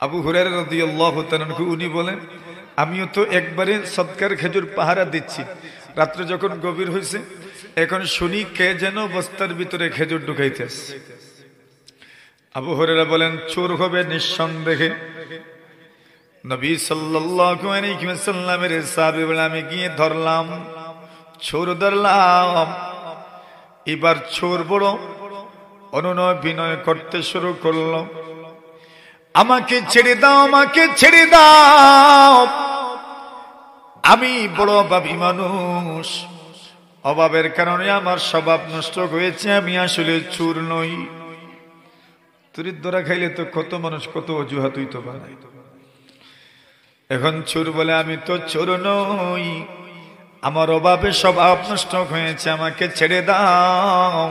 আবু হুরায়রা রাদিয়াল্লাহু তাআলা আনহু উনি বলেন, আমিও তো একবারে সদকার খেজুর পাহারা দিচ্ছি, রাত্রে যখন গভীর হয়েছে এখন শুনি কে যেন বস্তার ভিতরে খেজুর ঢুকাইতে আসছে। আবু হুরায়রা বলেন, চোর হবে নিঃসন্দেহে। নবী সাল্লাল্লাহু আলাইহি ওয়াসাল্লামের সাহাবী বলে, আমি গিয়ে ধরলাম, চোর ধরলাম। এবার চোর বড় অনুনয় বিনয় করতে শুরু করলো, আমাকে ছেড়ে দাও, আমাকে ছেড়ে দাও, আমি বড় অভাবী মানুষ, অভাবের কারণে আমার স্বভাব নষ্ট হয়েছে, আমি আসলে চোর নই। তুরির ধরা খাইলে তো কত মানুষ কত অজুহাত হইতো বানাই। এখন চোর বলে, আমি তো চোর নই, আমার অভাবে স্বভাব নষ্ট হয়েছে, আমাকে ছেড়ে দাও।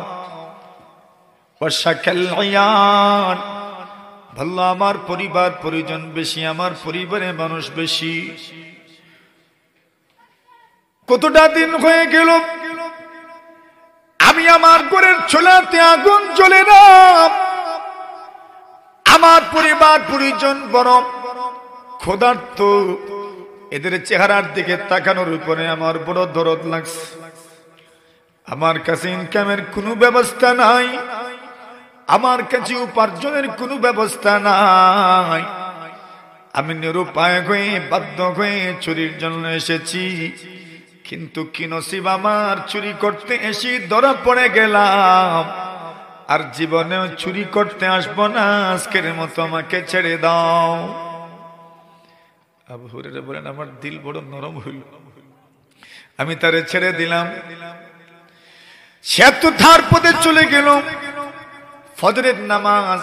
ভালো, আমার পরিবার পরিজন বেশি, আমার পরিবারে মানুষ বেশি। কতটা দিন হয়ে গেল আমি আমার ঘরের চুলাতে আগুন জ্বলে না, আমার পরিবার পরিজন বড় ক্ষুধার্ত, এদের চেহারার দিকে তাকানোর উপরে আমার বড় দরদ লাগছে। আমার কাছে ইনকামের কোনো ব্যবস্থা নাই, আমার কাছে উপার্জনের কোনো ব্যবস্থা নাই, আমি নিরুপায় হয়ে বাধ্য হয়ে চুরির জন্য এসেছি। কিন্তু কি নসিব আমার, চুরি করতে এসে ধরা পড়ে গেলাম, আর জীবনেও চুরি করতে আসবো না, আজকের মতো আমাকে ছেড়ে দাও। আবু হুরায়রা বলেন, আমার দিল বড় নরম হইল, আমি তারে ছেড়ে দিলাম। সে তো তার পথে চলে গেল। ফজরের নামাজ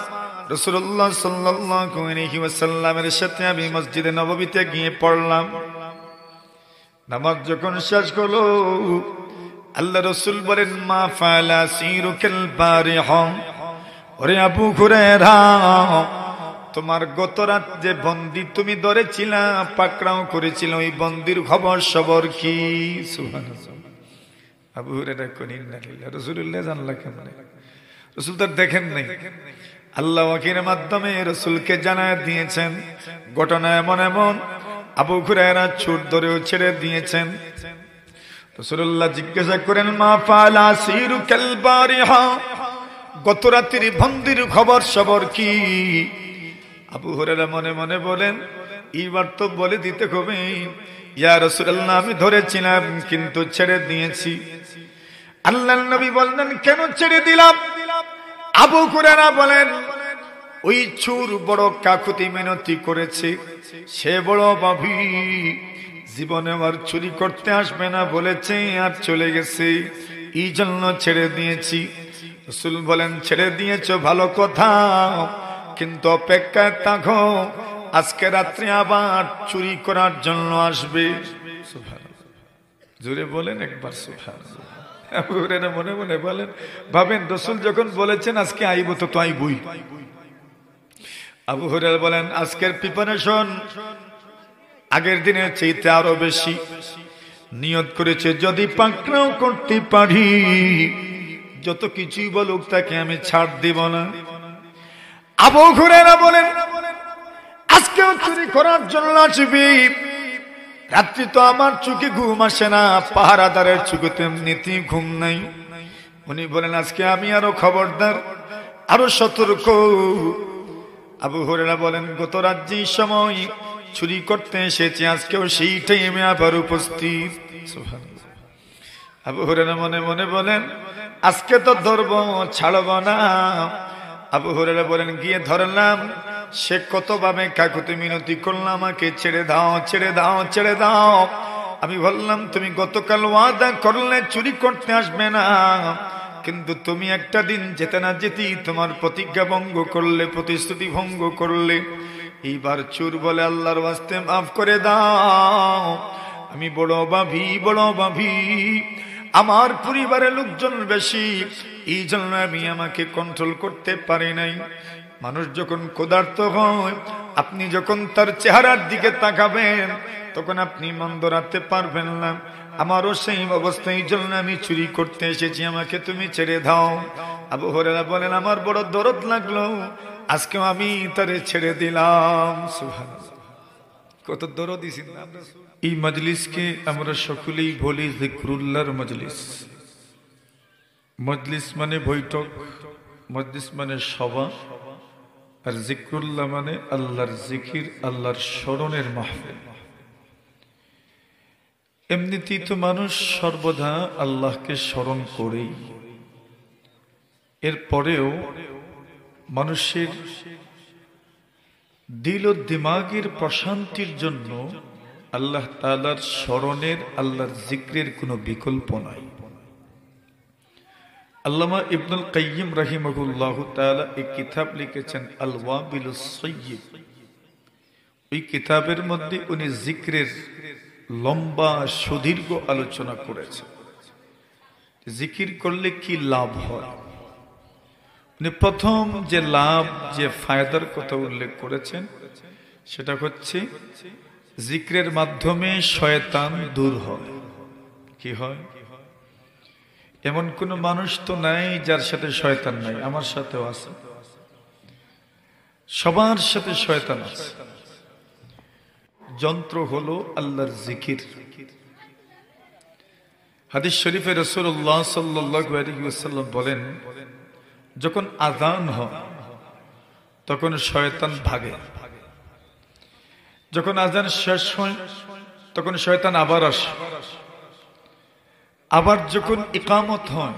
রাসূলুল্লাহ সাল্লাল্লাহু আলাইহি ওয়াসাল্লামের সাথে আমি মসজিদে নববীতে গিয়ে পড়লাম। নামাজ যখন শেষ হলো, আল্লাহ রাসূল বলেন, মা ফালা সিরুকাল বারিহা, ওরে আবু হুরায়রা, তোমার গত রাত যে বন্দী তুমি ধরেছিলা, পাকড়াও করেছিল, ওই বন্দির খবর সবর কি? সুবহানাল্লাহ। আবু হুরায়রা কোন ইন্নালিল্লাহ, রাসূলুল্লাহ জানলা কেমনে? রাসূল তো দেখেন নাই, আল্লাহ ওয়াহির মাধ্যমে রাসূলকে জানায় দিয়েছেন ঘটনা এমন এমন। আবু হুরায়রা চোর ধরেও ছেড়ে দিয়েছেন। রাসূলুল্লাহ জিজ্ঞাসা করেন, মা ফালা সিরুকাল বারিহা, গত রাতের বন্দির খবর সবর কি? আবু হুরায়রা মনে মনে বলেন, এইবার তো বলে দিতে হবে, ইয়া রাসূলুল্লাহ, আমি ধরেছিলাম কিন্তু ছেড়ে দিয়েছি। আল্লাহর নবী বললেন, কেন ছেড়ে দিলাম? আবু হুরায়রা বলেন, ওই চোর বড় কাকুতি মিনতি করেছে, সে বড় ভাবী, জীবনে আর চুরি করতে আসবে না বলেছে, আর চলে গেছে, এই জন্য ছেড়ে দিয়েছি। রাসূল বলেন, ছেড়ে দিয়েছো ভালো কথা, কিন্তু অপেক্ষায় থাকো, আজকে রাত্রে আবার চুরি করার জন্য আসবে। সুবহানাল্লাহ, জোরে বলেন একবার সুবহানাল্লাহ। আবু হুরায়রা মনে মনে বলেন, ভাবেন রাসূল যখন বলেছেন আজকে আইব, তো আইবই। আবু হুরায়রা বলেন, আজকের প্রিপারেশন আগের দিনের চাইতে আরো বেশি। নিয়ত করেছে, যদি পাকড়াও করতে পারি, যত কিছুই বলুক তাকে আমি ছাড় দিব না। আবু হুরায়রা বলেন, আজকেও চুরি করার জন্য আসবি। রাত্রি তো আমার চোখে ঘুম আসে না, পাহারাদারের চোখে এমনিতেই ঘুম নাই। উনি বলেন, আজকে আমি আরো খবরদার, আরো সতর্ক। আবু হুরায়রা বলেন, গত রাত যে সময় চুরি করতে এসেছি, আজকেও সেই টাইমে আবার উপস্থিত। সুবহানাল্লাহ। আবু হুরায়রা মনে মনে বলেন, আজকে তো ধরবো, ছাড়ব না। আবু হুরায়রা বলেন, গিয়ে ধরলাম, সে কতভাবে কাকুতি মিনতি করলাম, আমাকে ছেড়ে দাও, ছেড়ে দাও, ছেড়ে দাও। আমি বললাম, তুমি গতকাল ওয়াদা করলে চুরি করতে আসবে না, কিন্তু তুমি একটা দিন যেতে না যেতেই তোমার প্রতিজ্ঞা ভঙ্গ করলে, প্রতিশ্রুতি ভঙ্গ করলে। এইবার চোর বলে, আল্লাহর ওয়াস্তে মাফ করে দাও, আমি বড় ভাবী, বড় ভাবী, আমার পরিবারের লোকজন বেশি, এই জন্য আমি আমাকে কন্ট্রোল করতে পারি নাই। মানুষ যখন ক্ষুধার্ত হয়, আপনি যখন তার চেহারার দিকে তাকাবেন, তখন আপনি মন ধরাতে পারবেন না। আমারও সেই অবস্থা, এই জন্য আমি চুরি করতে এসেছি, আমাকে তুমি ছেড়ে দাও। আবু হুরায়রা বলেন, আমার বড় দরদ লাগলো, আজকেও আমি তারে ছেড়ে দিলাম। সুবহানাল্লাহ, কত দরদি চিন্তা। এই মজলিসকে আমরা সকলেই বলি জিক্রুল্লাহর মজলিস। মজলিস মানে বৈঠক, মজলিস মানে সভা, আর জিক্রুল্লাহ মানে আল্লাহর জিকির, আল্লাহর স্মরণের মাহফিল। এমনিতেই তো মানুষ সর্বদা আল্লাহকে স্মরণ করেই, এরপরেও মানুষের দিল ও দিমাগের প্রশান্তির জন্য আল্লাহ তাআলার স্মরণের, আল্লাহর জিক্রের কোনো বিকল্প নাই। আল্লামা ইবনুল কাইয়িম রাহিমাহুল্লাহু তাআলা এই কিতাব লিখেছেন আল ওয়াবিলুস সাইয়্যিব। ওই কিতাবের মধ্যে উনি জিক্রের লম্বা সুদীর্ঘ আলোচনা করেছেন। জিকির করলে কি লাভ হয়। উনি প্রথম যে লাভ, যে ফায়দার কথা উল্লেখ করেছেন সেটা হচ্ছে জিক্রের মাধ্যমে শয়তান দূর হয়। কি হয়? এমন কোন মানুষ তো নাই যার সাথে শয়তান নাই। আমার সাথেও আছে, সবার সাথে শয়তান আছে। যন্ত্র হলো আল্লাহর জিকির। হাদিস শরীফে রাসূলুল্লাহ সাল্লাল্লাহু আলাইহি ওয়াসাল্লাম বলেন, যখন আযান হয় তখন শয়তান ভাগে। যখন আযান শেষ হয় তখন শয়তান আবার আসে। আবার যখন ইকামত হয়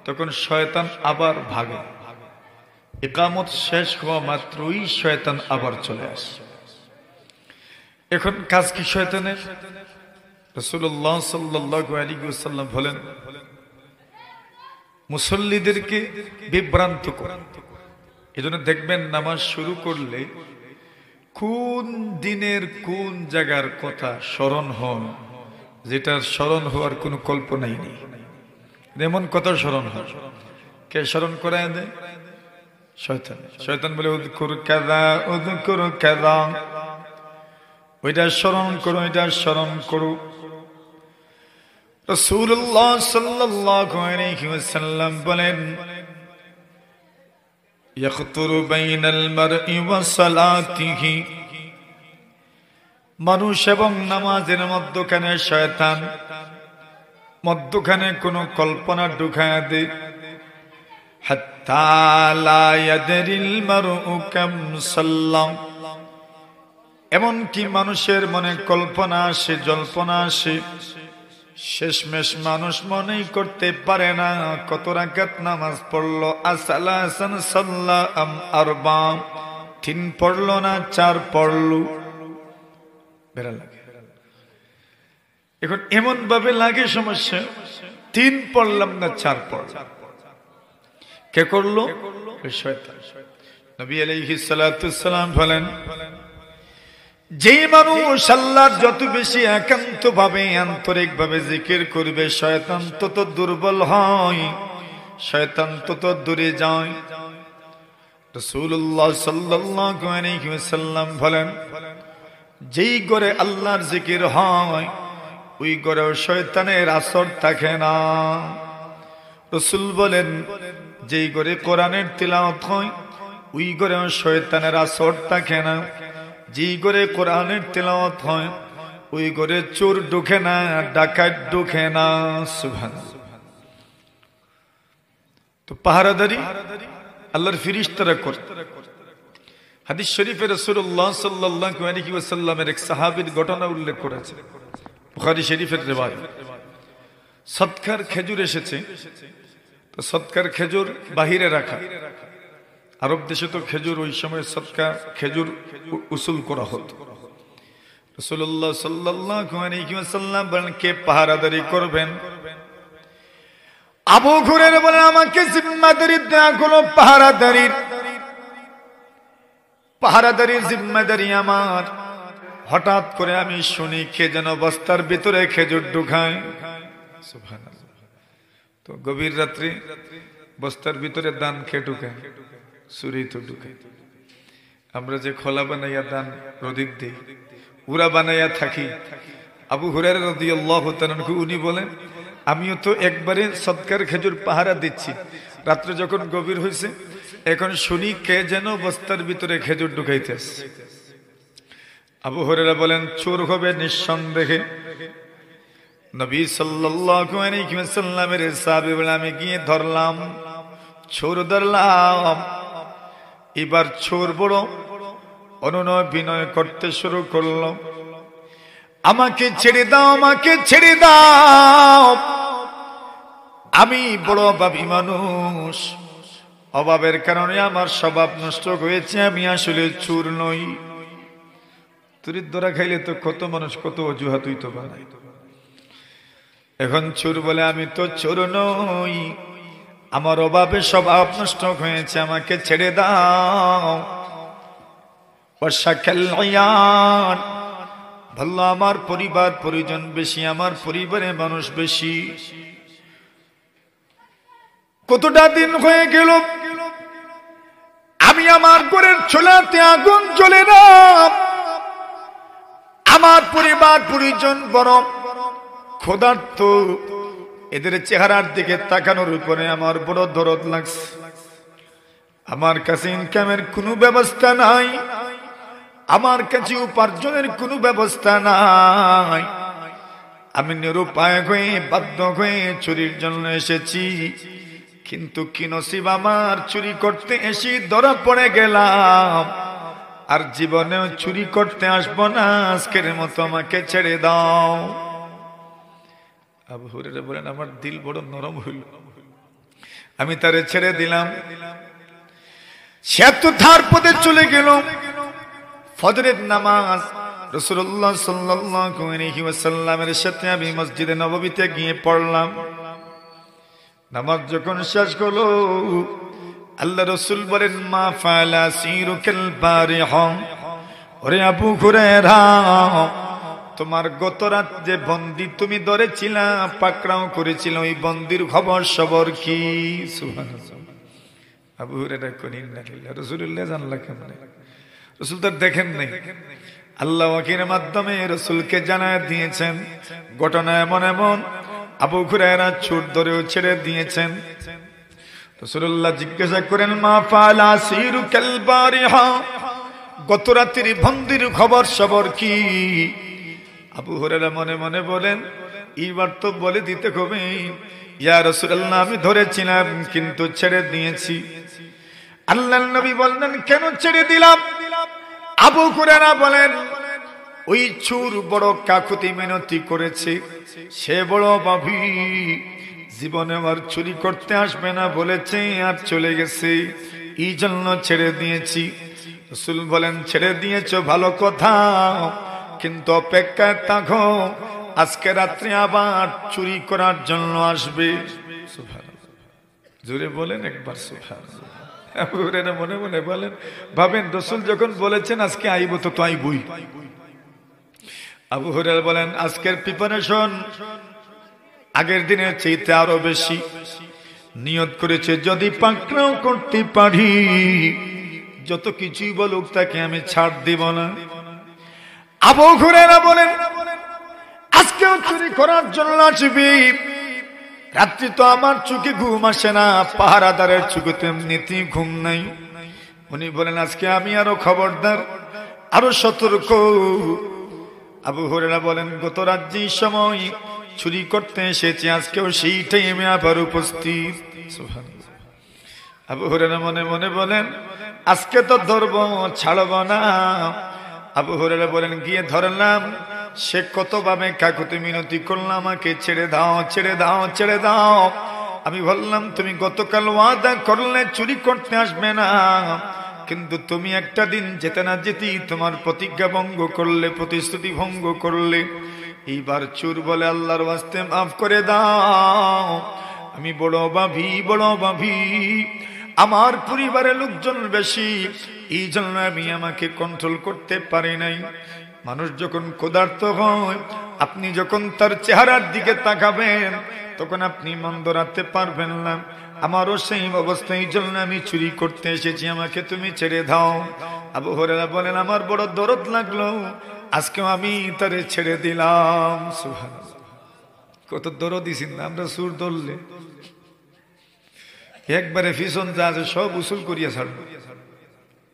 তখন শয়তান আবার ভাগে। ইকামত শেষ হওয়া মাত্রই শয়তান আবার চলে আসে। এখন কাজ কি শয়তানের? রাসূলুল্লাহ সাল্লাল্লাহু আলাইহি ওয়াসাল্লাম বলেন, মুসল্লিদেরকে বিভ্রান্ত করেন। এজন্য দেখবেন নামাজ শুরু করলে কোন দিনের কোন জায়গার কথা স্মরণ হয়, যেটার স্মরণ হওয়ার কোনো কল্পনাই নেই। এমন কথা স্মরণ হয়, কে স্মরণ করায় দেয়? শয়তান। শয়তান বলে উযকুর কাযা উযকুর কাযা, ওইটা স্মরণ করো, এটা স্মরণ করো। রাসূলুল্লাহ সাল্লাল্লাহু আলাইহি ওয়াসাল্লাম বলেন, ইয়াখতুরু বাইনাল মারই ওয়া সালাতিহি, মানুষ এবং নামাজের মধ্যখানে শয়তান মধ্যখানে কোনো কল্পনা ঢুকায়া দেয়। হাত্তা লা ইয়াদরিল মারউ কাম সাল্লাম, এমনকি মানুষের মনে কল্পনা আসে, জল্পনা আসে, শেষমেশ মানুষ মনেই করতে পারে না কত রাকাত নামাজ পড়লো। আসালাসান সাল্লা আম আরবা, 3 পড়লো না 4 পড়লো। বেড়া লাগে। এখন এমন ভাবে লাগে সমস্যা, 3 পড়লাম না 4 পড়লাম। কে করলো? শয়তান। নবী আলাইহিস সালাতু ওয়াসসালাম বলেন, যে মানুষ আল্লাহর যত বেশি একান্ত ভাবে, আন্তরিক ভাবে জিকির করবে, শয়তান তত দুর্বল হয়, শয়তান তত দূরে যায়। রাসূলুল্লাহ সাল্লাল্লাহু আলাইহি ওয়াসাল্লাম বলেন, যেই ঘরে আল্লাহর জিকির হয় ওই ঘরে শয়তানের আসর থাকে না। রাসূল বলেন, যেই ঘরে কোরআনের তিলাওয়াত হয় ওই ঘরে শয়তানের আসর থাকে না। যেই ঘরে কোরআনের তিলাওয়াত হয় ওই ঘরে চোর ঢুকে না, ডাকাত ঢুকে না। সুবহানাল্লাহ। তো পাহারাদারি আল্লাহর ফেরেশতারা করে। হাদিস শরীফে রাসূলুল্লাহ সাল্লাল্লাহু আলাইহি ওয়াসাল্লামের এক সাহাবীর ঘটনা উল্লেখ করেছে, বুখারী শরীফের রিওয়ায়াত। সদকার খেজুর এসেছে, তো সদকার খেজুর বাহিরে রাখা। আরব দেশে তো খেজুর, ওই সময় সদকা খেজুর উসুল করা হতো। রাসূলুল্লাহ সাল্লাল্লাহু আলাইহি ওয়াসাল্লাম বলেন, কে পাহারাদারি করবেন? আবু হুরায়রা বলেন, আমাকে জিম্মাদারি দেয়া হলো পাহারাদারির। পাহারাদারির জিম্মাদারি আমার। হঠাৎ করে আমি শুনি কে যেন বস্তার ভিতরে খেজুর ঢুকায়। সুবহানাল্লাহ। তো গভীর রাত্রে বস্তার ভিতরে দান কে ঢুকায়? চুরি তো ঢুকায়। আমরা যে খোলা বানাইয়া দান প্রদীপ দিই, উরা বানাইয়া থাকি। আবু হুরায়রা রাদিয়াল্লাহু তাআলা আনহু উনি বলেন, আমিও তো একবারে সদকার খেজুর পাহারা দিচ্ছি। রাত্রে যখন গভীর হয়েছে এখন শুনি কে যেন বস্তার ভিতরে খেজুর ঢুকাইতেছে। আবু হুরায়রা বলেন চোর হবে নিঃসন্দেহে। নবী সাল্লাল্লাহু আলাইহি ওয়াসাল্লামের সাহাবী বলে আমি গিয়ে ধরলাম, চোর ধরলাম। এবার চোর বড় অনুনয় বিনয় করতে শুরু করলো, আমাকে ছেড়ে দাও, আমাকে ছেড়ে দাও, আমি বড় অভাবী মানুষ, অভাবের কারণে আমার স্বভাব নষ্ট হয়েছে, আমি আসলে চোর নই। তুরির ধরা খাইলে তো কত মানুষ কত অজুহাত হইতো বানাই। এখন চোর বলে আমি তো চোর নই, আমার অভাবে স্বভাব নষ্ট হয়েছে, আমাকে ছেড়ে দাও। ভালো, আমার পরিবার পরিজন বেশি, আমার পরিবারে মানুষ বেশি। কতটা দিন হয়ে গেল আমি আমার ঘরের চুলাতে আগুন জ্বলে না, আমার পরিবার পরিজন বড় ক্ষুধার্ত, এদের চেহারার দিকে তাকানোর উপরে আমার বড় দরদ লাগছে। আমার কাছে ইনকামের কোনো ব্যবস্থা নাই, আমার কাছে উপার্জনের কোনো ব্যবস্থা নাই, আমি নিরুপায় হয়ে বাধ্য হয়ে চুরির জন্য এসেছি। কিন্তু কি নসিব আমার, চুরি করতে এসে ধরা পড়ে গেলাম, আর জীবনেও চুরি করতে আসবো না, আজকের মতো আমাকে ছেড়ে দাও। আবু হুরায়রা বলেন আমার দিল বড় নরম হইল, আমি তারে ছেড়ে দিলাম। সে তো তার পথে চলে গেল। ফজরের নামাজ রাসূলুল্লাহ সাল্লাল্লাহু আলাইহি ওয়াসাল্লামের সাথে আমি মসজিদে নববীতে গিয়ে পড়লাম। নামাজ যখন শেষ হলো আল্লাহ রাসূল বলেন মা ফালা সিরুকাল বারিহা, ওরে আবু হুরায়রা, তোমার গত রাত যে বন্দী তুমি ধরেছিলা, পাকড়াও করেছিল, ওই বন্দির খবর সবর কি? সুবহানাল্লাহ। আবু হুরায়রা কইলেন না রাসূলুল্লাহ জানলা কেমনে? রাসূল তো দেখেন নাই, আল্লাহ ওয়াহির মাধ্যমে রাসূলকে জানায় দিয়েছেন ঘটনা এমন এমন। আবু হুরায়রা চোর ধরেও ছেড়ে দিয়েছেন। রাসূলুল্লাহ জিজ্ঞাসা করেন মা ফালা সিরুকাল বারিহা, গত রাতের বন্দির খবর সবর কি? আবু হুরায়রা মনে মনে বলেন এইবার তো বলে দিতে হবে, ইয়া রাসূলুল্লাহ আমি ধরেছিলাম কিন্তু ছেড়ে দিয়েছি। আল্লাহর নবী বললেন কেন ছেড়ে দিলাম? আবু হুরায়রা বলেন ওই চোর বড় কাকুতি মিনতি করেছে, সে বড় ভাবি, জীবনে আর চুরি করতে আসবে না বলেছে, আর চলে গেছে, এই জন্য ছেড়ে দিয়েছি। রাসূল বলেন ছেড়ে দিয়েছো ভালো কথা, কিন্তু অপেক্ষায় থাকো, আজকে রাত্রে আবার চুরি করার জন্য আসবে। সুবহানাল্লাহ, জোরে বলেন একবার সুবহানাল্লাহ। আবু হুরায়রা মনে মনে বলেন, ভাবেন রাসূল যখন বলেছেন আজকে আইব তো আইবই। আবু হুরায়রা বলেন আজকের প্রিপারেশন আগের দিনের চাইতে আরো বেশি। নিয়ত করেছে যদি পাকড়াও করতে পারি, যত কিছুই বলুক তাকে আমি ছাড় দিব না। আবু হুরায়রা বলেন আজকেও চুরি করার জন্য আসবি। রাত্রি তো আমার চোখে ঘুম আসে না, পাহারাদারের চোখে তো এমনিতেই ঘুম নাই। উনি বলেন আজকে আমি আরো খবরদার, আরো সতর্ক। আবু হুরায়রা বলেন গত রাত যে সময় চুরি করতে এসেছি, আজকেও সেই টাইমে আবার উপস্থিত। সুবহানাল্লাহ। আবু হুরায়রা মনে মনে বলেন আজকে তো ধরবো, ছাড়ব না। আবু হুরায়রা বলেন গিয়ে ধরলাম, সে কতভাবে কাকুতি মিনতি করলাম, আমাকে ছেড়ে দাও, ছেড়ে দাও, ছেড়ে দাও। আমি বললাম তুমি গতকাল ওয়াদা করলে চুরি করতে আসবে না, কিন্তু তুমি একটা দিন যেতে না যেতেই তোমার প্রতিজ্ঞা ভঙ্গ করলে, প্রতিশ্রুতি ভঙ্গ করলে। এইবার চোর বলে আল্লাহর ওয়াস্তে মাফ করে দাও, আমি বড় ভাবি, বড় ভাবি, আমার পরিবারের লোকজন বেশি, এই জন্য আমি আমাকে কন্ট্রোল করতে পারি নাই। মানুষ যখন ক্ষুধার্ত হয়, আপনি যখন তার চেহারার দিকে তাকাবেন তখন আপনি মন ধরাতে পারবেন না। আমারও সেই অবস্থা, এই জন্য আমি চুরি করতে এসেছি, আমাকে তুমি ছেড়ে দাও। আবু হুরায়রা বলেন আমার বড় দরদ লাগলো, আজকেও আমি তারে ছেড়ে দিলাম। সুবহানাল্লাহ, কত দরদি ছিলেন আমরা সুর ধরলে। একবারে ফিসন যা আছে সব উসুল করিয়া ছাড়বো,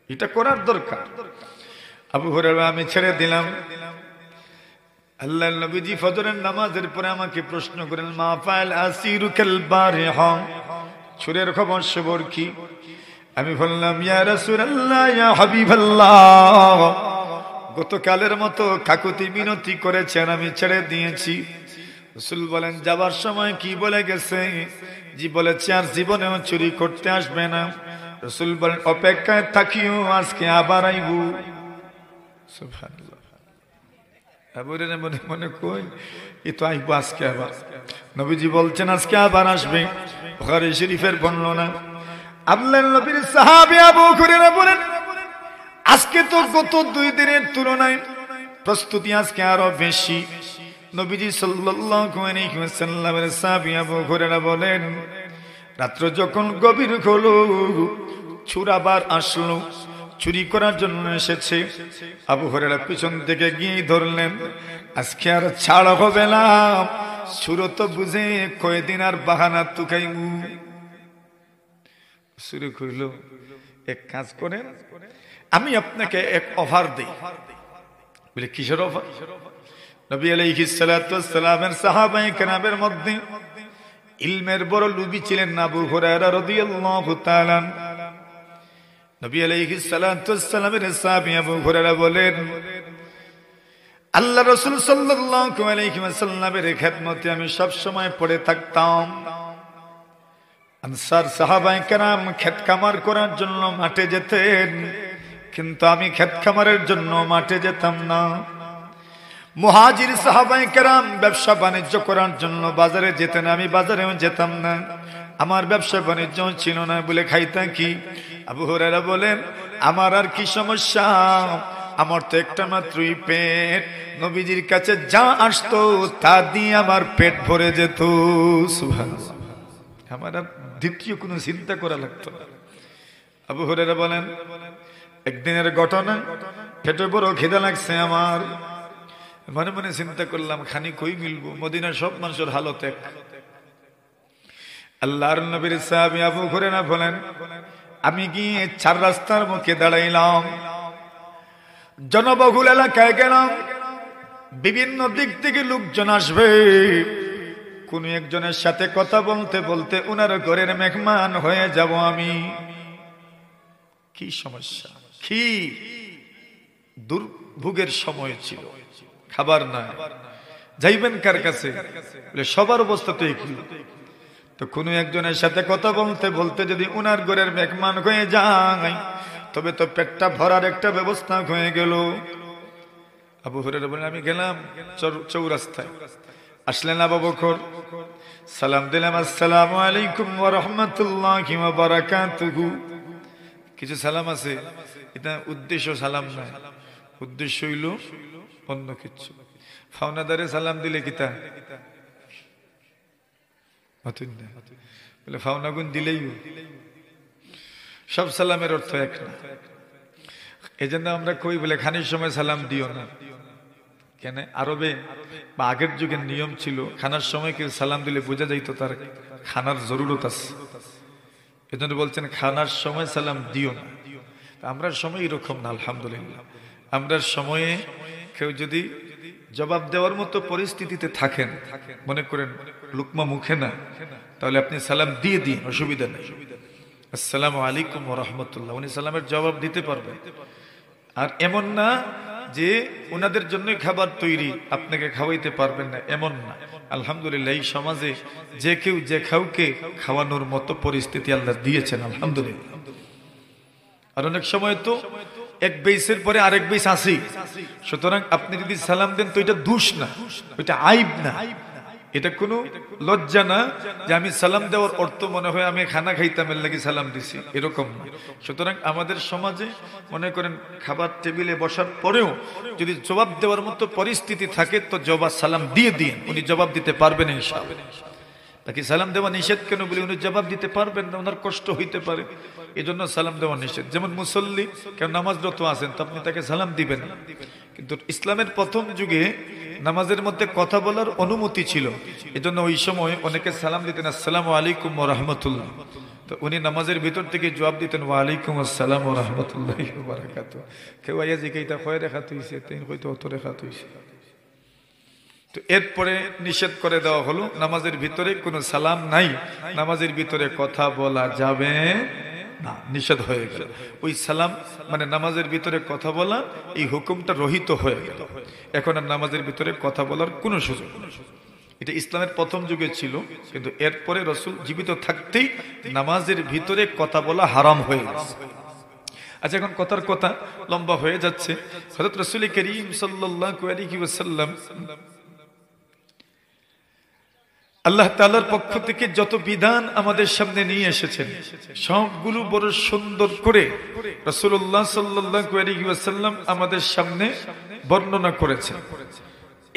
এটা করার দরকার। আবু হুরায়রা আমি ছেড়ে দিলাম। আল্লাহর নবীজি ফজরের নামাজের পরে আমাকে প্রশ্ন করেন, মা ফাআল আসিরুকাল বারিহা, ছুরের খবর কি? আমি বললাম, ইয়া রাসূলুল্লাহ, ইয়া হাবিবাল্লাহ, গতকালের মতো কাকুতি মিনতি করেছেন, আমি ছেড়ে দিয়েছি। রাসূল বলেন, যাবার সময় কি বলে গেছে? জি বলেছে, আর জীবনেও চুরি করতে আসবে না। রাসূল বলেন, অপেক্ষায় থাকিও, আজকে আবার আইব। সুবহানাল্লাহ। মনে মনে কই, এ তো আইব আজকে আবার। নবীজি বলছেন আজকে আবার আসবে, বুখারী শরীফের বর্ণনা। আল্লাহর নবীর সাহাবী আবু হুরায়রা বলেন, আজকে তো গত 2 দিনের তুলনায় প্রস্তুতি আজকে আরো বেশি। নবীজি সাল্লাল্লাহু আলাইহি ওয়াসাল্লামের সাহাবী আবু হুরায়রা বলেন, রাত্র যখন গভীর হলো, চোর আবার আসলো, চুরি করার জন্য এসেছে। আবু হুরায়রা পিছন থেকে গিয়ে ধরলেন, আজকে আর ছাড় হবে না, চোর তো বুঝে কয়দিন আর বাহানা তুকাইমু। শুরু কইল, এক কাজ করেন, আমি আপনাকে এক অফার দেই। বলে, কিসের অফার? নবী আলাইহিস সালাতু ওয়াস সালামের সাহাবায়ে কেরামের মধ্যে ইলমের বড় লুবি ছিলেন আবু হুরায়রা রাদিয়াল্লাহু তাআলা। নবী আলাইহিস সালাতু ওয়াস সালামের সাহাবী আবু হুরায়রা বলেন, আল্লাহ রাসূল সাল্লাল্লাহু আলাইহি ওয়াসাল্লামের খেদমতে আমি সব সময় পড়ে থাকতাম। আনসার সাহাবায়ে কেরাম ক্ষেত খামার করার জন্য মাঠে যেতেন, কিন্তু আমি ক্ষেত খামারের জন্য মাঠে যেতাম না। মুহাজির সাহাবায়ে কেরাম ব্যবসা বাণিজ্য করার জন্য বাজারে যেতেন, আমি বাজারেও যেতাম না। আমার ব্যবসা বাণিজ্য ছিল না বলে খাইতাম কি? আবু হুরায়রা বলেন, আমার আর কি সমস্যা, আমার তো একটা মাত্রই পেট, নবীজির কাছে যা আসতো তা দিয়ে আমার পেট ভরে যেত। সুবহানাল্লাহ। আমার আর দ্বিতীয় কোনো চিন্তা করা লাগতো না। আবু হুরায়রা বলেন, একদিনের ঘটনা, পেটে বড় খিদা লাগছে আমার, মনে মনে চিন্তা করলাম খানি কই মিলবো, মদিনার সব মানুষের হালত এক। আল্লাহর নবীর সাহাবী আবু হুরায়রা বলেন, আমি গিয়ে 4 রাস্তার মুখে দাঁড়াইলাম, জনবহুল এলাকায় গেলাম, বিভিন্ন দিক থেকে লোকজন আসবে, কোন একজনের সাথে কথা বলতে বলতে উনার ঘরের মেহমান হয়ে যাব আমি। কি সমস্যা, কি দুর্ভোগের সময় ছিল, খাবার না, যাইবেন কার কাছে? বলে, সবার অবস্থা তো একই। তো কোন একজনের সাথে কথা বলতে বলতে যদি উনার ঘরের মেহমান হয়ে যায়, তবে তো পেটটা ভরার একটা ব্যবস্থা হয়ে গেল। আবু হুরায়রা বলেন, আমি গেলাম চৌরাস্তায়, আসলেন আবু বকর, সালাম দিলাম, আসসালামু আলাইকুম ওয়া রাহমাতুল্লাহি ওয়া বারাকাতুহু। কিছু সালাম আছে, এটা উদ্দেশ্য সালাম না, উদ্দেশ্য হইল অন্য কিছু। ফাওনাদারে সালাম দিলে কিতা বলে, ফাওনাগুন দিলেই সব সালামের অর্থ এক না। এই জন্য আমরা কই বলে, খানির সময় সালাম দিও না। কেন? আরবে বা আগের যুগের নিয়ম ছিল, খানার সময় কেউ সালাম দিলে বোঝা যাইতো তার খানার জরুরত আছে। এজন্য বলছেন খানার সময় সালাম দিও না। আমরা সময় এরকম না, আলহামদুলিল্লাহ। আমরা সময়ে কেউ যদি জবাব দেওয়ার মতো পরিস্থিতিতে থাকেন, মনে করেন লুকমা মুখে না, তাহলে আপনি সালাম দিয়ে দিন, অসুবিধা নেই। আসসালামু আলাইকুম ওয়া রাহমাতুল্লাহ, উনি সালামের জবাব দিতে পারবেন। আর এমন না যে ওনাদের জন্যই খাবার তৈরি, আপনাকে খাওয়াইতে পারবেন না, এমন না। আলহামদুলিল্লাহ, এই সমাজে যে কেউ যে কাউকে খাওয়ানোর মতো পরিস্থিতি আল্লাহ দিয়েছেন, আলহামদুলিল্লাহ। আর অনেক সময় তো এক বেইসের পরে আরেক বেইস আসি, সুতরাং আপনি যদি সালাম দেন তো এটা দোষ না, এটা আইব না, এটা কোনো লজ্জা না যে আমি সালাম দেওয়ার অর্থ মনে হয় আমি খানা খাইতাম এর লাগি সালাম দিছি, এরকম না। সুতরাং আমাদের সমাজে মনে করেন খাবার টেবিলে বসার পরেও যদি জবাব দেওয়ার মতো পরিস্থিতি থাকে তো জবাব সালাম দিয়ে দিন, উনি জবাব দিতে পারবেন ইনশাআল্লাহ। তাকে সালাম দেওয়া নিষেধ কেন? বলে উনি জবাব দিতে পারবেন না, ওনার কষ্ট হইতে পারে, এই জন্য সালাম দেওয়া নিষেধ। যেমন মুসল্লি কেউ নামাজরত আছেন, তো আপনি তাকে সালাম দিবেন। কিন্তু ইসলামের প্রথম যুগে নামাজের মধ্যে কথা বলার অনুমতি ছিল, এজন্য ওই সময় অনেকে সালাম দিতেন, আসসালামু আলাইকুম ওয়া রাহমাতুল্লাহ। তো উনি নামাজের ভিতর থেকে জবাব দিতেন ওয়ালাইকুম আসসালাম ওয়া রাহমাতুল্লাহি ওয়া বারাকাতুহু। কেউ আইয়া জিজ্ঞাসা কয় রাকাত হইছে, তিন কইতো অত রাকাত হইছে। তো এরপরে নিষেধ করে দেওয়া হলো নামাজের ভিতরে কোনো সালাম নাই, নামাজের ভিতরে কথা বলা যাবে না, নিষেধ হয়ে গেল। ওই সালাম মানে নামাজের ভিতরে কথা বলা, এই হুকুমটা রহিত হয়ে গেল। এখন আর নামাজের ভিতরে কথা বলার কোনো সুযোগ নেই। এটা ইসলামের প্রথম যুগে ছিল, কিন্তু এরপরে রাসূল জীবিত থাকতেই নামাজের ভিতরে কথা বলা হারাম হয়ে গেছে। আচ্ছা, এখন কথার কথা লম্বা হয়ে যাচ্ছে। হযরত রাসূল করিম সাল্লাল্লাহু আলাইহি ওয়াসাল্লাম আল্লাহ তাআলার পক্ষ থেকে যত বিধান আমাদের সামনে নিয়ে এসেছেন সবগুলো বড় সুন্দর করে রাসূলুল্লাহ সাল্লাল্লাহু আলাইহি ওয়াসাল্লাম আমাদের সামনে বর্ণনা করেছেন।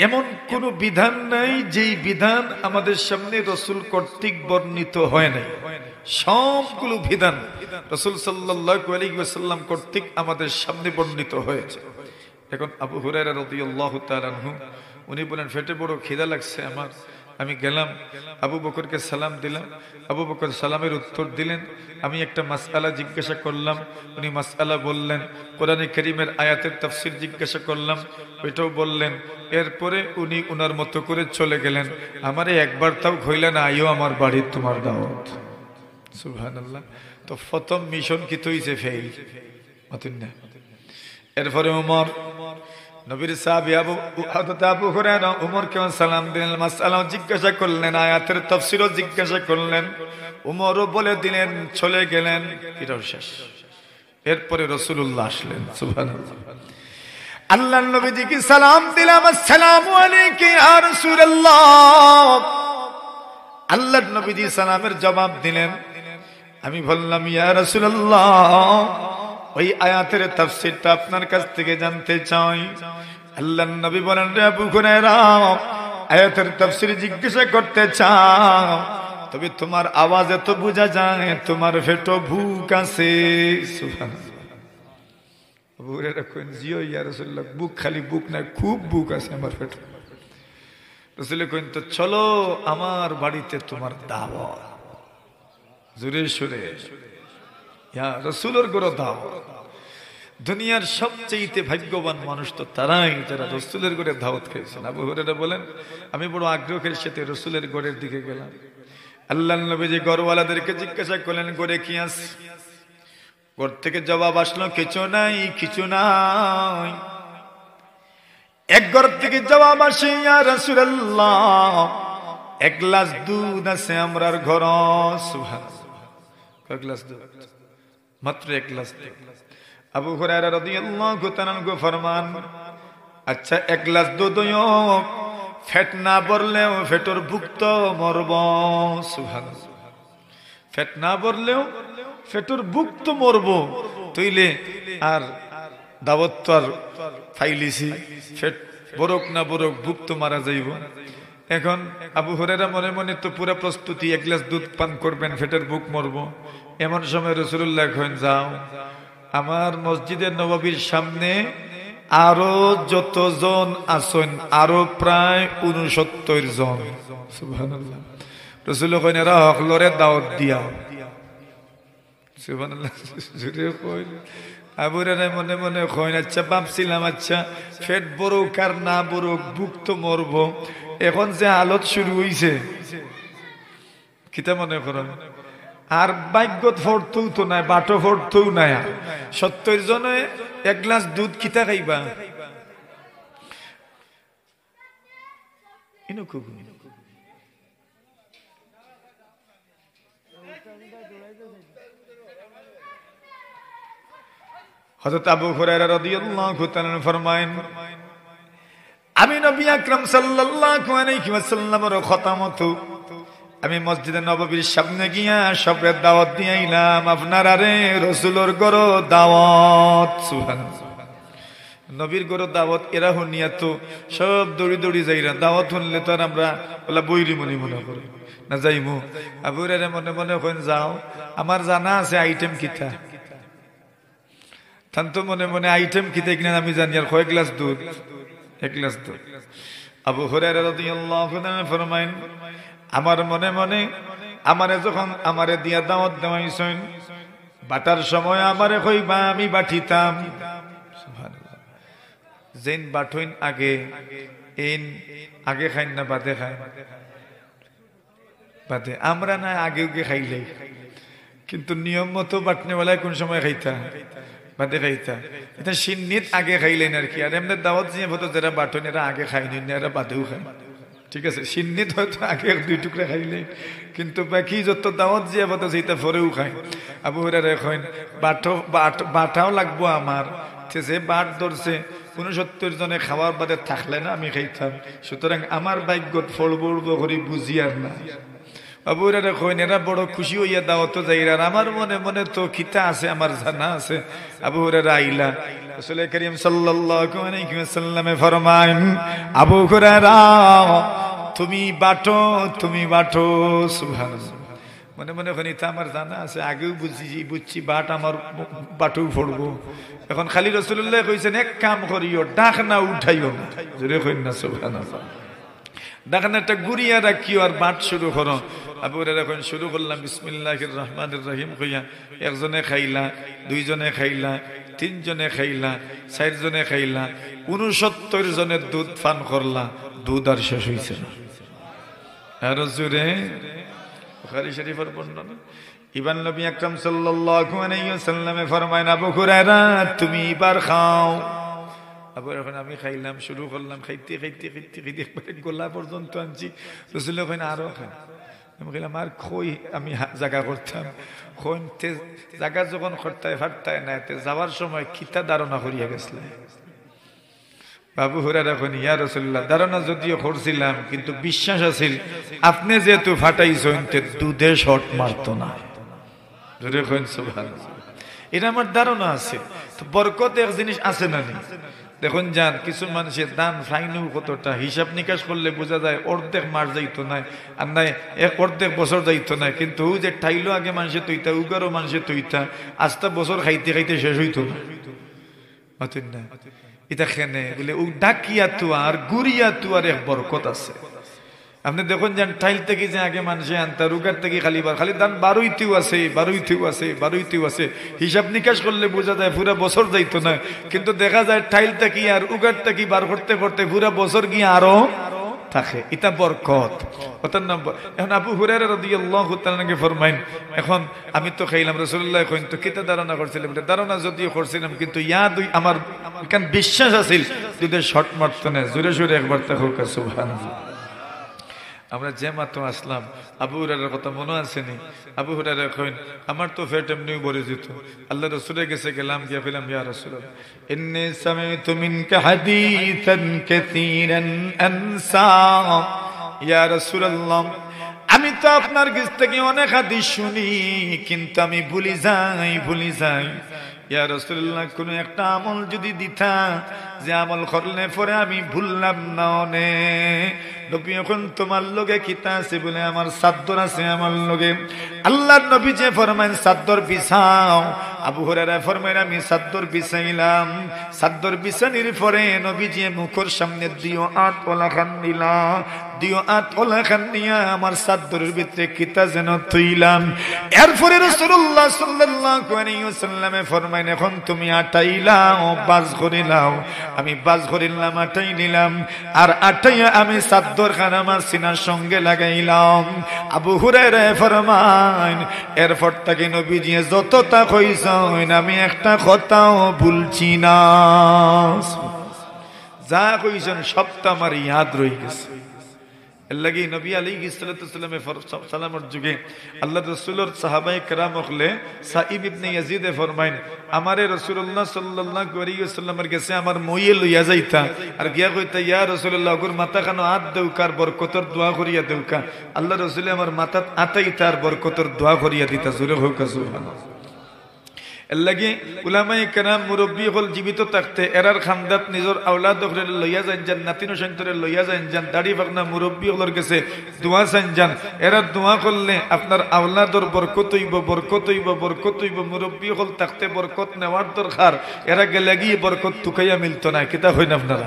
এমন কোন বিধান নাই যেই বিধান আমাদের সামনে রাসূল কর্তৃক বর্ণিত হয় নাই। সবগুলো বিধান রাসূল সাল্লাল্লাহু আলাইহি ওয়াসাল্লাম কর্তৃক আমাদের সামনে বর্ণিত হয়েছে। এখন আবু হুরায়রা রাদিয়াল্লাহু তাআলা আনহু উনি বলেন, পেটে বড় খিদা লাগছে আমার। আমি গেলাম, আবু বকরকে সালাম দিলাম, আবু বকর সালামের উত্তর দিলেন। আমি একটা মাসআলা জিজ্ঞাসা করলাম, উনি মাসআলা বললেন। কোরআনে কারীমের আয়াতের তাফসীর জিজ্ঞাসা করলাম, ওইটাও বললেন। এরপরে উনি ওনার মতো করে চলে গেলেন। আমারে একবার তাও কইলেন আইও আমার বাড়ি, তোমার দাওয়াত। সুবহানাল্লাহ। তো প্রথম মিশন কি হইছে? ফেল মতন না। এরপরে ওমর, নবীর সাহাবী আবু হুরায়রা ওমরকে সালাম দিলেন, মাসআলা জিজ্ঞাসা করলেন, আয়াতের তাফসীরও জিজ্ঞাসা করলেন। ওমরও বলে দিলেন, চলে গেলেন। এটাও শেষ। এরপরে রাসূলুল্লাহ আসলেন। সুবহানাল্লাহ। আল্লাহর নবীজিকে সালাম দিলাম, আসসালামু আলাইকা ইয়া রাসূলুল্লাহ। আল্লাহর নবীজি সালামের জবাব দিলেন। আমি বললাম, ইয়া রাসূলুল্লাহ, ওই আয়াতের তাফসীরটা আপনার কাছ থেকে জানতে চাই। আল্লাহর নবী বলেন, রে আবু হুরায়রা, আয়াতের তাফসীর জিজ্ঞাসা করতে চাও, তবে তোমার আওয়াজ এত বোঝা যায় তোমার পেটে ভুক আছে। সুবহানাল্লাহ। আবু হুরায়রা কইন, জিও ইয়া রাসূলুল্লাহ, বুক খালি বুক না, খুব বুক আছে আমার পেটে। রাসূল কইন, তো চলো আমার বাড়িতে তোমার দাওয়াত। জোরে সুরে ইয়া রাসূলের ঘরে দাওয়াত। দুনিয়ার সবচেয়ে ভাগ্যবান মানুষ তো তারাই যারা রাসূলের ঘরে দাওয়াত খেয়েছেন। আবু হুরায়রা বলেন, আমি বড় আগ্রহের সাথে রাসূলের ঘরের দিকে গেলাম। আল্লাহর নবীজি ঘরওয়ালাদেরকে জিজ্ঞাসা করলেন, ঘরে কি আছে? ঘর থেকে জবাব আসলো, কিছু নাই, কিছু নাই। এক ঘর থেকে জবাব আসে, ইয়া রাসূলুল্লাহ, এক গ্লাস দুধ আছে আমরার ঘর। সুবহানাল্লাহ। কয় গ্লাস দুধ? মাত্র এক গ্লাস দুধ। আবু হুরায়রা রাদিয়াল্লাহু তাআলা আনহু ফরমান, আচ্ছা এক গ্লাস দুধ ফেট না ভরলেও ফেটর ভুক্ত মরব। সুবহানাল্লাহ। ফেট না ভরলেও ফেটর ভুক্ত মরব। তইলে আর দাওয়াত তো আর ফাইলিছি, ফেট বরক না বরক ভুক্ত মারা যাইব। এখন আবু হুরায়রা মনে মনে তো পুরো প্রস্তুতি, এক গ্লাস দুধ পান করবেন, ফেটের বুক মরব। এমন সময় রাসূলুল্লাহ কইন, যাও আমার মসজিদের নববীর সামনে আরো যতজন আছেন, আরো প্রায় ৬৯ জন। সুবহানাল্লাহ। রাসূল কইন, এরা হকলরে দাওয়াত দিয়া। সুবহানাল্লাহ। জোরে কইন। আবু হুরায়রা মনে মনে কইন, আচ্ছা ভাবছিলাম, আচ্ছা ফেট বড়ুক আর না বড়ুক বুক তো মরব। এখন যে হালত শুরু হইছে, কিতা মনে করেন? আর ভাগ্যত ফোরতেও তো নাই, বাটো ফোরতেও নাই। ৭০ জনে এক গ্লাস দুধ কিতা খাইবা? হযরত আবু হুরায়রা রাদিয়াল্লাহু তাআলা ফরমায়েন, আমি নবী আকরাম সাল্লাল্লাহু আলাইহি ওয়াসাল্লামের খতামত আমি মসজিদে নববীর সামনে গিয়া সবে দাওয়াত দিয়াইলাম, আপনার আরে রাসূলের ঘর দাওয়াত। সুবহানাল্লাহ। নবীর ঘর দাওয়াত। এরা হনিয়া তো সব দৌড়ি দৌড়ি যাইরা দাওয়াত শুনলে তো আর আমরা বলা বইরি মনি মনে করি না, যাইমু। আবু হুরায়রা মনে মনে কইন, যাও, আমার জানা আছে আইটেম কিতা। তান তো মনে মনে আইটেম কিতা কিনা আমি জানি, আর কয় গ্লাস দুধ? এক গ্লাস দুধ। আবু হুরায়রা রাদিয়াল্লাহু তাআলা ফরমায়েন, আমার মনে মনে আমারে যখন আমারে দিয়া দাওয়াত দেওয়াইছেন বাটার সময় আমারে কইবা আমি বাটিতাম সুবহানাল্লাহ যেন বাটইন আগে এন আগে খাইন না বাদে খাই বাদে আমরা না আগে উগে খাইলে কিন্তু নিয়ম মতো বাটনেওয়ালায় কোন সময় খাইতা বাদে খাইতা এটা সিন্নিত আগে খাইলেন আর কি আর এমনি দাওয়াত দিয়ে হতো যারা বাটন এরা আগে খাইনি এরা বাদেও খায় ঠিক আছে সিন্নিত হয়তো আগে 2 টুকরা খাইলে কিন্তু বাকি যত দাওয়াত দিয়ে হতো সেটা পরেও খায় আবু হুরায়রা কইন বাটাও লাগবো আমার যে বাট ধরছে 69 জনে খাওয়ার বাদে থাকলে না আমি খাইতাম সুতরাং আমার ভাগ্যত ফল বলবো করি বুঝি আর না আবু হুরায়রা কইন এরা বড় খুশি হইয়া দাওয়াত যাইরা আর আমার মনে মনে তো খিতা আছে আমার জানা আছে আবু হুরায়রা আইলা রাসূল করিম সাল্লাল্লাহু আলাইহি ওয়াসাল্লামে ফরমায়েন আবু হুরায়রা তুমি বাটো সুবহানাল্লাহ মনে মনে করি তা আমার জানা আছে আগেও বুঝছি বাট আমার বাটও পড়বো এখন খালি রাসূলুল্লাহ কইছেন এক কাম করিও ডাক না উঠাইও না জোরে কইন না সুবহানাল্লাহ ডাকনাটা গুরিয়া রাখিও আর বাট শুরু করো আবু হুরায়রা কইন শুরু করলাম বিসমিল্লাহির রহমানির রহিম কইয়া একজনে খাইলা দুইজনে খাইলা তিনজনে খাইলা চারজনে খাইলা 69 জনের দুধ পান করলা দুধ আর শেষ হইছে না আর জোরে বুখারী শরীফের বর্ণনা ইবান নবী আকরাম সাল্লাল্লাহু আলাইহি ওয়াসাল্লামে ফরমায়েন আবু হুরায়রা তুমি এবার খাও আবু হুরায়রা আমি খাইলাম শুরু করলাম খাইতে একবারে গলা পর্যন্ত আনছি রাসূল কইন আরো খা আমি কইলাম আর কই আমি জায়গা করতাম কইতে জায়গা যখন করতায় ফাটতায় না তে যাওয়ার সময় কিতা ধারণা করিয়া গেছলে আবু হুরায়রা কইন ইয়া রাসূলুল্লাহ ধারণা যদিও করছিলাম কিন্তু বিশ্বাস আছিল আপনি যেহেতু ফাটাইছেন তে দুধে শর্ট মারতো না জোরে কইন সুবহানাল্লাহ এটা আমার ধারণা আছে তো বরকত এক জিনিস আছে না দেখুন যান কিছু মানুষের দান ফাইনু কতটা হিসাব নিকাশ করলে বোঝা যায় অর্ধেক মাস যাইতো না আর নাই অর্ধেক বছর যাইতো না কিন্তু যে ঠাইলো আগে মানুষের তৈতা উগারও মানুষের তৈতা আস্তা বছর খাইতে খাইতে শেষ হইতো না না এটা খেনে বলে ও ডাকিয়া তুয়া আর গুড়িয়া তুয়ার এক বরকত আছে আপনি দেখুন যান টাইল থেকে যে আগে মানুষে আনতার উগার থেকে খালি দান 12 আছে হিসাব নিকাশ করলে বোঝা যায় পুরা বছর যাইতো না কিন্তু দেখা যায় টাইল থেকে আর উগার থেকে বার করতে করতে পুরা বছর গিয়ে আরো থাকে এটা বরকত ওটার নাম এখন আবু হুরায়রা রাদিয়াল্লাহু তাআলা কে ফরমাইন এখন আমি তো খাইলাম রাসূলুল্লাহ কইন তো কিতা ধারণা করছিলাম ধারণা যদিও করছিলাম কিন্তু আমার কারণ বিশ্বাস আছিল যদি শর্ট মারতো না জোরে জোরে একবার তাকো সুবহানাল্লাহ আমরা যে মাত্র আসলাম আবু হুরায়রার কথা মনে আসেনি আবু হুরায়রা কইন আমার তো পেট এমনিও ভরে যেত আল্লাহ রাসূলের কাছে গেলাম গিয়ে কইলাম ইয়া রাসূলুল্লাহ ইন্নী সামি'তু মিনকা হাদীসান কাসীরান আনসা ইয়া রাসূলুল্লাহ আমি তো আপনার কাছ থেকে অনেক হাদিস শুনি কিন্তু আমি ভুলি যাই ইয়া রাসূলুল্লাহ কোন একটা আমল যদি দিতা যে আমল করলে পরে আমি ভুললাম না নে নবী এখন তোমার লগে কিতা আছে বলে আমার চাদর আছে আমার লগে আল্লাহর নবী যে ফরমায়েন চাদর বিছাও আবু হুরায়রা ফরমায়েন আমি চাদর বিছাইলাম চাদর বিছানির পরে নবীজি মুখের সামনে দিও আট ওলা খান নিয়া আমার চাদরের ভিতরে কিতা যেন থইলাম এরপরে রাসূলুল্লাহ সাল্লাল্লাহু আলাইহি ওয়াসাল্লামে ফরমায়েন এখন তুমি আটাইলাও বাজ করিলাও আমি বাজ করিলাম আটাই নিলাম আর আটাইয়া আমি চাদর খান আমার সিনার সঙ্গে লাগাইলাম আবু হুরায়রা ফরমায়েন এরপর থেকে নবীজি যতটা কইছেন আমি একটা কথাও ভুলছি না যা কইছেন সবটা আমার ইয়াদ রয়ে গেছে এর লাগি নবী আলাইহিস সালামের যুগে আল্লাহ রাসূলের সাহাবায়ে কেরাম হলে সাইব ইবনে ইয়াজিদ ফরমায়েন আমারে রাসূলুল্লাহ সাল্লাল্লাহু আলাইহি ওয়াসাল্লামের কাছে আমার মইয়ে লইয়া যাইতা আর গিয়া কইতা ইয়া রাসূলুল্লাহ ওর মাথা খানো হাত দেও কার বরকতের দোয়া করিয়া দেও কা আল্লাহ রাসূল আমার মাথাত আতাইতার বরকতের দোয়া করিয়া দিতা জোরে হোক সুবহানাল্লাহ এর লাগি উলামায়ে কেরাম মুরব্বি হল জীবিত থাকতে এরার খানদাত নিজের আওলাদ হলে লইয়া যান নাতিন সন্তরে লইয়া যান দাড়ি পাকনা মুরব্বি হলর কাছে দোয়া চান এরা দোয়া করলে আপনার আওলাদর বরকত হইব মুরব্বি হল থাকতে বরকত নেওয়ার দরকার এরা গেলে গিয়ে বরকত তুকাইয়া মিলতো না কিতা হই না আপনারা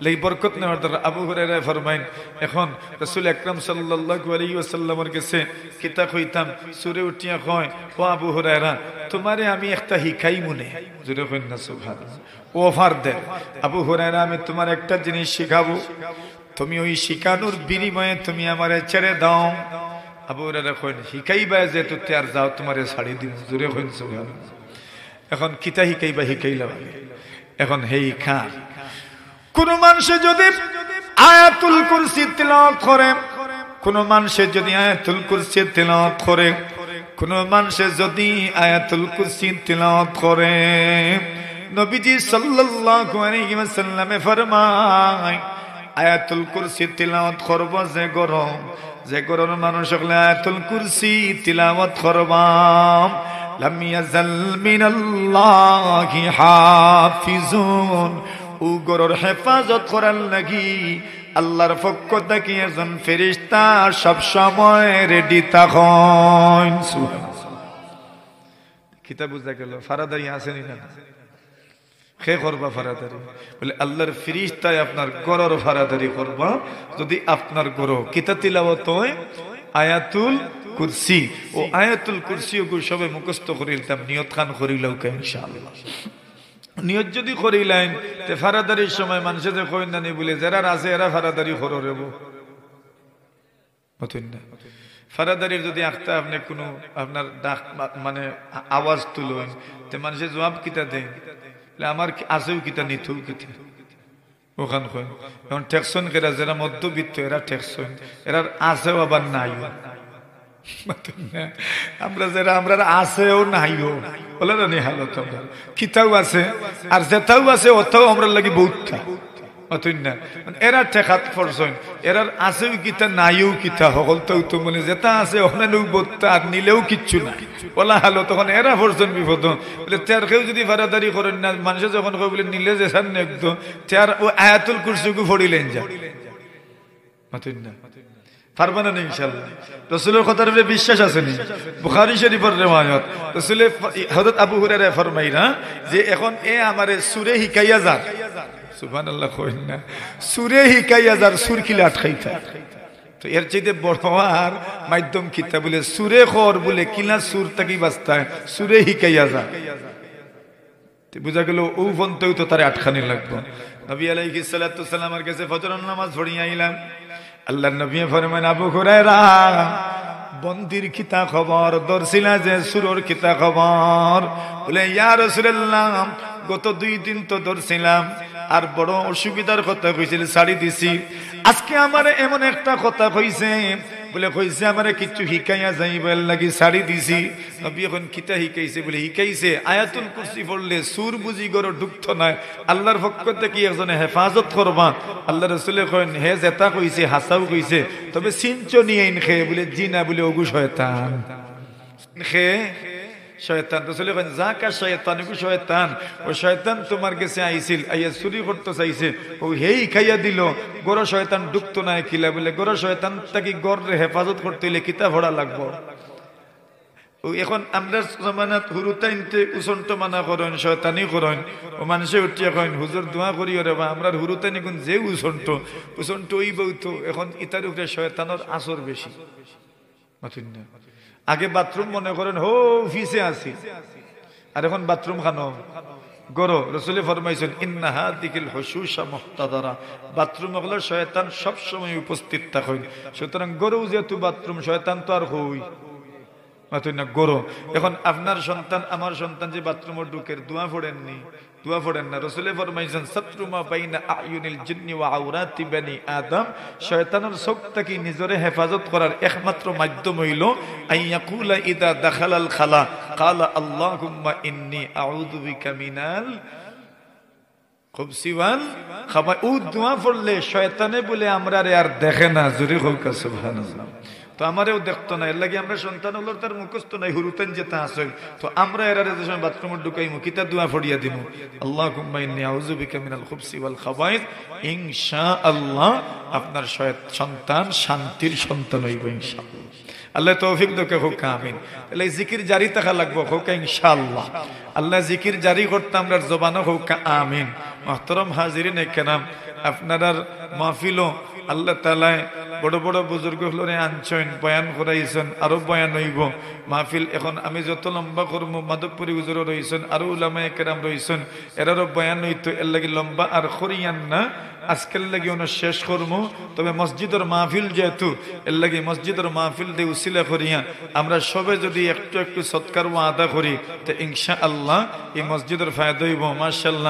এই বরকত নেওয়ার দ্বারা আবু হুরায়রা ফরমাইন এখন রাসূল আকরাম সাল্লাল্লাহু আলাইহি ওয়াসাল্লামের কাছে কিতা কইতাম সুরে উঠিয়া কয় ও আবু হুরায়রা তোমারে আমি একটা হিকাই মনে জোরে কইন না সুবহানাল্লাহ অফার দেন আবু হুরায়রা আমি তোমার একটা জিনিস শিখাবো তুমি ওই শিখানোর বিনিময়ে তুমি আমারে ছেড়ে দাও আবু হুরায়রা কইন হিকাইবা যে তুই আর যাও তোমারে ছাড়ি দিন জোরে কইন সুবহানাল্লাহ এখন কিতা হিকাইবা হিকাইলা এখন হেই খান কোন মানুষে যদি আয়াতুল কুরসি তিলাওয়াত করে কোন মানুষে যদি আয়াতুল কুরসি তিলাওয়াত করে কোন মানুষে যদি আয়াতুল কুরসি তিলাওয়াত করে নবীজি সাল্লাল্লাহু আলাইহি ওয়াসাল্লামে ফরমায় আয়াতুল কুরসি তিলাওয়াত করব যে গরম মানুষ হলে আয়াতুল কুরসি তিলাওয়াত করবা লাম ইয়াজাল মিনাল্লাহি হাফিজুন ও গরর হেফাজত করার লাগি আল্লাহর পক্ষ থেকে একজন ফেরেশতা সব সময় রেডি থাকেন সুবহানাল্লাহ কিতাব বুঝা গেল ফারাদারি আছে না কে করবা ফারাদারি বলে আল্লাহর ফেরেশতায় আপনার গরর ফারাদারি করবা যদি আপনার গরো কিতাব তিলাওয়াত হয় আয়াতুল কুরসি ও আয়াতুল কুরসি গো সবে মুখস্থ করিলাম নিয়ত খান করিলাও কে ইনশাআল্লাহ নিয়ত যদি করিলেন তে ফারাদারির সময় মানুষে যে কইন না নি বলে যারা আছে এরা ফারাদারি করো রেব মতন না ফারাদারির যদি আখতা আপনি কোনো আপনার ডাক মানে আওয়াজ তুলেন তে মানুষে জবাব কিতা দেন বলে আমার আছেও কিতা নিথু কিতা ওখান কই এখন টেকসন কেরা যারা মধ্যবিত্ত এরা টেকসন এরার আছেও আবার নাই আমরা যারা আমরা আছেও নাইও বলে না হালত কিতাও আছে আর যেটাও আছে ওটাও আমরা লাগি বহুতটা অতই না এরা ঠেকাত ফরছন এরার আছেও কিতা নাইও কিতা সকল তো মানে যেটা আছে ওখানে বোধটা আর নিলেও কিচ্ছু নাই বলা হালো তখন এরা ফরছন বিপদ বলে তার কেউ যদি ফারাদারি করেন না মানুষে যখন কই বলে নিলে যে সার একদম তার ও আয়াতুল কুরসিকে ফড়িলেন যা অতই না পারবেন না ইনশাআল্লাহ রাসূলের কথার উপরে বিশ্বাস আছে নি বুখারী শরীফের riwayat রাসূলে হযরত আবু হুরায়রা ফরমাইরা যে এখন এ আমারে সূরা হিকাইয়া যা সুবহানাল্লাহ কইন না সূরা হিকাইয়া যা সূর কিলা আটকাইতা তো এর চাইতে বড় আর মাধ্যম কিতা বলে সূরা খর বলে কিলা সূর তাকি বাস্তায় সূরা হিকাইয়া যা তে বুঝা গেল ও ফোনতেও তো তারে আটখানি লাগবে নবী আলাইহিস সালাতু সালামের কাছে ফজরের নামাজ পড়িয়া আইলাম আল্লাহর নবী ফরমান আবু হুরায়রা বন্দির কিতা খবর দরছিলা যে সুরর কিতা খবর বলে ইয়া রাসূলুল্লাহ গত 2 দিন তো দরছিলাম আর বড় অসুবিধার কথা কইছিল ছাড়ি দিছি আজকে আমার এমন একটা কথা কইছে বলে কইছে আমারে কিছু হিকাইয়া যাইবার লাগি ছাড়ি দিছি নবী এখন কিতা হিকাইছে বলে হিকাইছে আয়াতুল কুরসি পড়লে সুর বুঝি গরো ঢুকত না আল্লাহর পক্ষ থেকে একজনে হেফাজত করবা আল্লাহ রাসূলে কইন হে যেটা কইছে হাসাও কইছে তবে সিনচনি আইন খে বলে জিনা বলে ওগু শয়তান খে শয়তান রাসূলে কইন যাকা শয়তান ওগু শয়তান ও শয়তান তোমার কাছে আইছিল আইয়া চুরি করতে চাইছে ও হেই খাইয়া দিল গরো শয়তান ঢুকতো না কিলা বলে গরো শয়তান তাকি গররে হেফাজত করতে হইলে কিতা ভরা লাগবো ও এখন আমরা জামানাত হুরুতাইনতে উসন্ত মানা করেন শয়তানি করেন ও মানুষে উঠিয়া কইন হুজুর দোয়া করি রে বা আমরা হুরুতাইনি কোন যে উসন্ত ওই বউতো এখন ইতার উপরে শয়তানের আসর বেশি মাতুন না আগে বাথরুম মনে করেন হো ফিসে আসি আর এখন বাথরুম খানো গরো রাসূলে ফরমাইছেন ইন্না হাদিকিল হুশুশা মুহতাদারা বাথরুম হলো শয়তান সব সময় উপস্থিত থাকে সুতরাং গরো যেহেতু বাথরুম শয়তান তো আর হই মাতুন না গরো এখন আপনার সন্তান আমার সন্তান যে বাথরুমে ঢুকের দোয়া পড়েননি দোয়া পড়েন না রাসূলে ফরমাইছেন সাতরুমা বাইনা আয়ুনিল জিন্নি ওয়া আওরাতি বনি আদম শয়তানের চোখ থেকে নিজরে হেফাজত করার একমাত্র মাধ্যম হইল আইয়াকুলা ইদা দাখালাল খালা ক্বালা আল্লাহুম্মা ইন্নী আউযু বিকা মিনাল খুবসি ওয়াল খাবা ও দোয়া পড়লে শয়তানে বলে আমরা আর দেখে না জোরে হোক সুবহানাল্লাহ তো আমারেও দেখতো না, এর লাগে আমরা সন্তান হলো তার মুখস্থ নাই, হুরুতেন যেটা আছে, তো আমরা এরারে যে সময় বাথরুমে ঢুকাইমু কিতা দোয়া ফড়িয়া দিমু, আল্লাহুম্মা ইন্নী আউযু বিকা মিনাল খুবসি ওয়াল খাবাইস। ইনশাআল্লাহ আপনার সন্তান শান্তির সন্তান হইব ইনশাআল্লাহ। আল্লাহ তৌফিক দকে হোক, আমিন। তাহলে জিকির জারি থাকা লাগবো, হোক ইনশাআল্লাহ। আল্লাহ জিকির জারি করতে আমরা জবানও হোক, আমিন। মুহতারাম হাজিরিন কেরাম, আপনার মাহফিলও আল্লাহ তাআলা বড় বড় বুজুর্গ হলরে আনছেন, বয়ান করাইছেন, আরো বয়ান হইব মাহফিল। এখন আমি যত লম্বা করবো, মাধবপুরী হুজুরও রয়েছেন, আরো উলামায়ে কেরাম রয়েছেন, এরারও বয়ান হইতো, এর লাগি লম্বা আর করিয়ান না, আজকের লাগি ওনা শেষ করবো। তবে মসজিদের মাহফিল যেহেতু, এর লাগি মসজিদের মাহফিল দিয়ে উসিলা করিয়া আমরা সবে যদি একটু একটু সৎকার আদা করি, তো ইনশাআল্লাহ এই মসজিদের ফায়দা হইব। মাশাআল্লাহ।